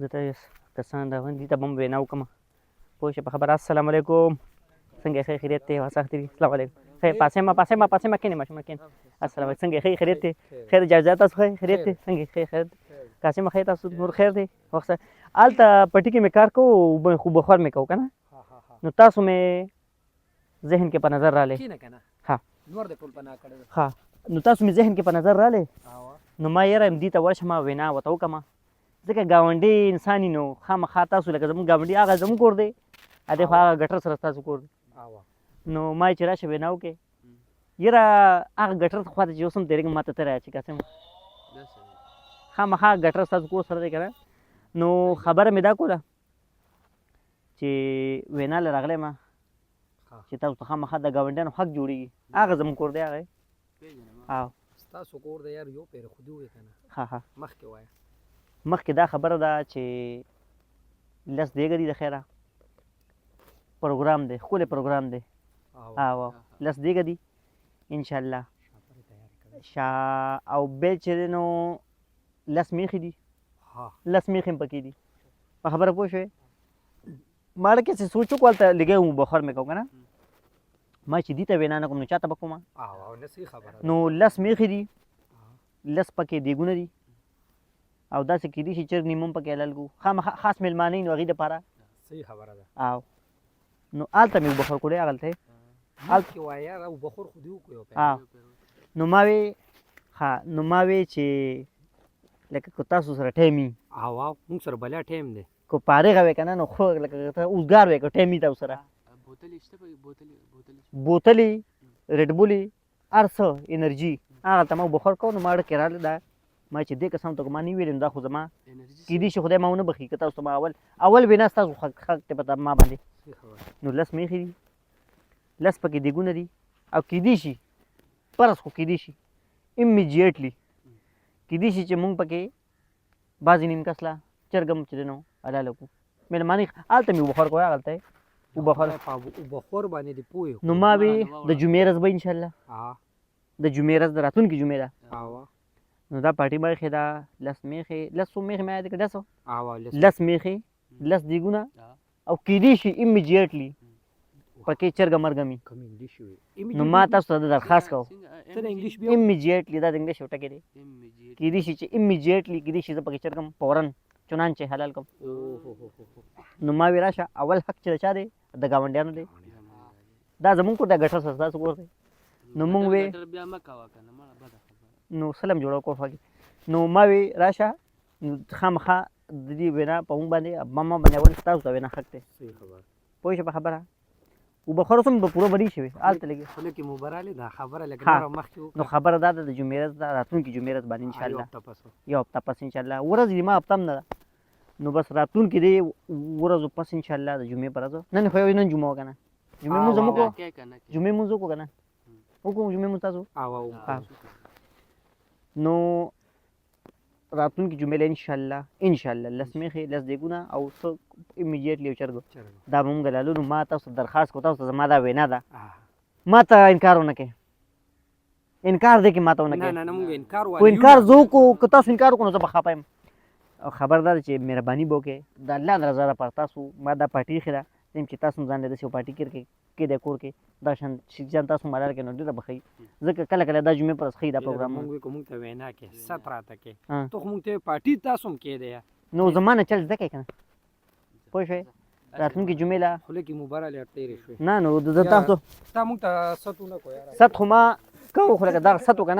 دلته کسان راغلي دي ته به هم وینا وکړم پوه شوې په خبره. السلام علیکم، څنګه یې ښه خیریت دی؟ وسخت دی. السلام علیکم. خیر پاسې ما کېنې ماشومه کېنې. السلام علیکم، څنګه یې ښه خیریت دی؟ خیر جاجا تاسو ښه خیریت دی؟ څنګه یې ښه خیریت دی؟ قاسمه ښه تاسو نور خیر دی؟ وخت سره هلته پټي کې مې کار کوو خو بخار مې کوو که نه، نو تاسو مې ذهن کې په نظر رالی. ها نو تاسو مې ذهن کې په نظر رالی، نو ما یاره دې ته ورشم وینا ورته وکړم، ځکه ګاونډي انسان نو خامخا تاسو لکه زموږ ګاونډي هغه زموږ کور دی، ادې خو هغه ګټر سره ستاسو کور دی، نو ما چې راشه وینا وکړې یاره هغه ګټر خوا ته چې اوس هم تېرېږم ما ته ته رایه چې قاسم خامخا ګټر ستاسو کور سره دی که نه. نو خبره مې دا کوله چې وینا له راغلی ما چې تاسو ته خامخا د ګاونډیانو حق جوړېږي، هغه زموږ کور دی هغه. او ستاسو کور دی یار یو پېره خو دې ووایې که نه. ها مخکې وایه. مخکې دا خبره ده چې 10 دیګه دي د خیره پروګرام دی، ښکلی پروګرام دی. او 10 دیګه دي انشاءالله او بیل چې دی نو 10 میخې دي، 10 میخې هم پکې دي. په خبره پوه شوې؟ ماړه کې چې سوچ وکړو هلته لږی مو بخار مې کوو که نه، ما چې دې ته وینا نه کوم نو چا ته به کومه. نو 10 میخې دي، 10 پکې دیګونه دي، او داسې کېدای شي چرګ نیمه هم پکې حلال کړو، خامخا خاص مېلمانه وي نو هغوی دپاره. صحیح خبره ده. او نو هلته مې وبخور کړی هغلته مخکې وایه یاره وبخور خو دې وکړو یو پېره. نو ما وی نو ما وی چې لکه که تاسو سره ټایم وي او موږ سره بلا ټایم دی، که فارغه وی که نه نو خو لکه ته اوزګار وی که ټایم وي تاسو سره بوتلې ریډبولې هر څه انرژي هغلته ما وبخور کوو. نو ما اړه کې راغلی دا ما چې دې قسم ته ما نه ویلې نو دا خو زما کېدای شي خدای ما ونه بخي که تاسو ته ما اول وینا ستاسو حق دی په ما باندې. نو 10 میخې دي، 10 پکې دیګونه دي، او کېدای شي فرض خو کېدای شي امیجیټلی کېدای شي چې مونږ پکې بعضې نیم کس له چرګ هم چې دی نو حلاله کړو. مېلمانه هلته مې وبخور کوی هغلته وبخور باندې دې پوه نو ما وی د جمعې ورځ به انشاءالله د جمعې ورځ د راتلونکې جمعې ده نو دا پارټي به ایښې ده 10 میخې 10 میخې مې یاد کړه 10 میخې 10 دیګونه او کېدای شي امیجیټلی پکې چرګه مرګه مي. نو ما تاسو ته درخواست کوم امیجیټلی دا د انګلیش یو ټکی دی، کېدای شي چې امیجیټلی کېدای شي زه پکې چرګم فوراً چنانچه حلال کړم. نو ما وی راشه اول حق چې د چا دی د ګاونډیانو دی، دا زمونږ کور دی ګټر سره ستاسو کور دی. نو مونږ وی نو سلم جوړه کور خوا کې. نو ما وی راشه نو خامخا د دې وینا په مونږ باندې ما باندې اول ستاسو ته وینا حق دی. پوه شوې په خبره؟ وبخور اوس هم به پوره به نه شوې هلته لږې نو خبره دا ده د جمعې ورځ ده راتلونکي جمعې ورځ باندې انشاءالله یو هفته پس انشاءالله ورځ دې ما هفته هم نه ده نو بس راتلونکي دې ورځو پس انشاءالله د جمعې په ورځ نن خو نن جمعه وه که نه جمعې مونځ هم وکړو جمعې مونځ وکړو که نه وکړو جمعې مونځ تاسو نو راتلونکي جمعې له انشاءالله 10 میخې 10 دیګونه او څه امیجیټلی یو چرګ دا به مونږ لالو. نو ما تاسو ته درخواست کوو تاسو ته زما دا وینا ده ما ته انکار ونه کړئ، انکار دی کې ما ته ونه کړئ، خو انکار زه وکړو که تاسو انکار وکړو نو زه به خفه یم. او خبر دا ده چې مهرباني به وکړئ د الله د رضا لپاره تاسو ما دا پارټي ایښې ده زم چې تاسو هم ځان له داسې یو پارټي کېدی کور کې دا شان شیان تاسو هم حلال کړئ نو ډېره به ښه وي ځکه کله کله دا جمعې پر ورځ ښه وي دا پروګرام موږ ته وینا کې ست راته کې ته خو موږ ته پارټي تاسو هم کېدی نو زما نه چل زده کوې که نه پوه شوې راتلونکي جمعې له خو لږې مبارله تېرې شوې نه نو تاسو تا موږ ته ست ونه کړو ست خو ما کوو خو لکه دغه ست و که نه